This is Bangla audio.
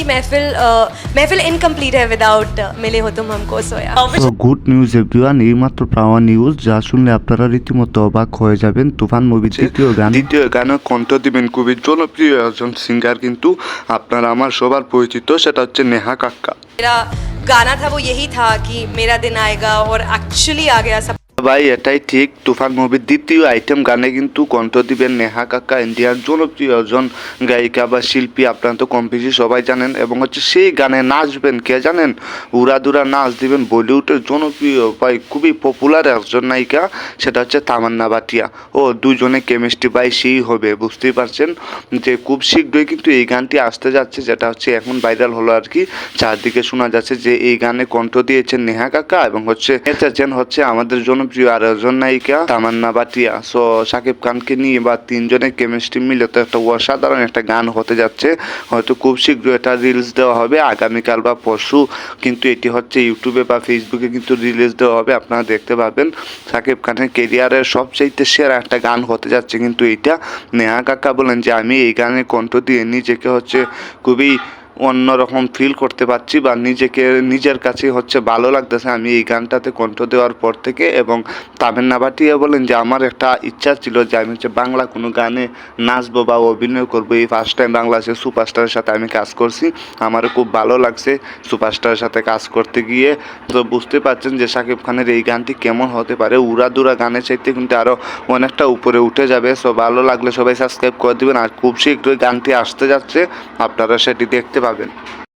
सी महफिल इनकम्प्लीट है विदाउट मिले हो तुम हमको सोया। গুড নিউজ এভরিওয়ান, এইমাত্র পাওয়া নিউজ যা শুনলে আপনারা রীতিমতো অবাক হয়ে যাবেন। তুফান মুভির দ্বিতীয় গানে কণ্ঠ দিবেন খুবই জনপ্রিয় একজন সিঙ্গার, কিন্তু আপনারা আমার সবার পরিচিত, সেটা হচ্ছে নেহা কাক্কা। मेरा गाना था वो यही था कि मेरा दिन आएगा और एक्चुअली आ गया सब। ভাই এটাই ঠিক, তুফান মুভির দ্বিতীয় আইটেম গানে কিন্তু কণ্ঠ দিবেন নেহা কাক্কা, ইন্ডিয়ার জনপ্রিয় একজন গায়িকা বা শিল্পী। আপনারা তো কম বেশি সবাই জানেন। এবং হচ্ছে সেই গানে নাচবেন কে জানেন? উড়াদুরা নাচ দিবেন বলিউডের জনপ্রিয় ভাই খুবই পপুলার একজন নায়িকা, সেটা হচ্ছে তামান্না ভাটিয়া। ও দুজনে কেমিস্ট্রি ভাই সেই হবে, বুঝতেই পারছেন যে খুব শীঘ্রই কিন্তু এই গানটি আসতে যাচ্ছে, যেটা হচ্ছে এখন ভাইরাল হলো আর কি। চারদিকে শোনা যাচ্ছে যে এই গানে কণ্ঠ দিয়েছেন নেহা কাক্কা এবং হচ্ছে আমাদের জন্য প্রিয় আর একজন নায়িকা তামান্না ভাটিয়া। সো শাকিব খানকে নিয়ে বা তিনজনের কেমিস্ট্রি মিলে তো একটা অসাধারণ একটা গান হতে যাচ্ছে। হয়তো খুব শীঘ্রই এটা রিলিজ দেওয়া হবে, আগামীকাল বা পরশু কিন্তু এটি হচ্ছে ইউটিউবে বা ফেসবুকে কিন্তু রিলিজ দেওয়া হবে, আপনারা দেখতে পাবেন। শাকিব খানের কেরিয়ারের সবচাইতে সেরা একটা গান হতে যাচ্ছে কিন্তু এইটা। নেহা কাক্কা বলেন যে আমি এই গানে কণ্ঠ দিয়ে নিজেকে হচ্ছে খুবই অন্যরকম ফিল করতে পারছি বা নিজের কাছে হচ্ছে ভালো লাগতেছে আমি এই গানটাতে কণ্ঠ দেওয়ার পর থেকে। এবং তামান্না ভাটিয়া বলেন যে আমার একটা ইচ্ছা ছিল যে আমি হচ্ছে বাংলা কোনো গানে নাচবো বা অভিনয় করবো। এই ফার্স্ট টাইম বাংলাদেশের সুপারস্টারের সাথে আমি কাজ করছি, আমারও খুব ভালো লাগছে সুপারস্টারের সাথে কাজ করতে গিয়ে। তো বুঝতে পারছেন যে শাকিব খানের এই গানটি কেমন হতে পারে, উড়াদুরা গানের চাইতে কিন্তু আরও অনেকটা উপরে উঠে যাবে। সো ভালো লাগলে সবাই সাবস্ক্রাইব করে দেবেন, আর খুব শীঘ্রই গানটি আসতে যাচ্ছে, আপনারা সেটি দেখতে পাবেন।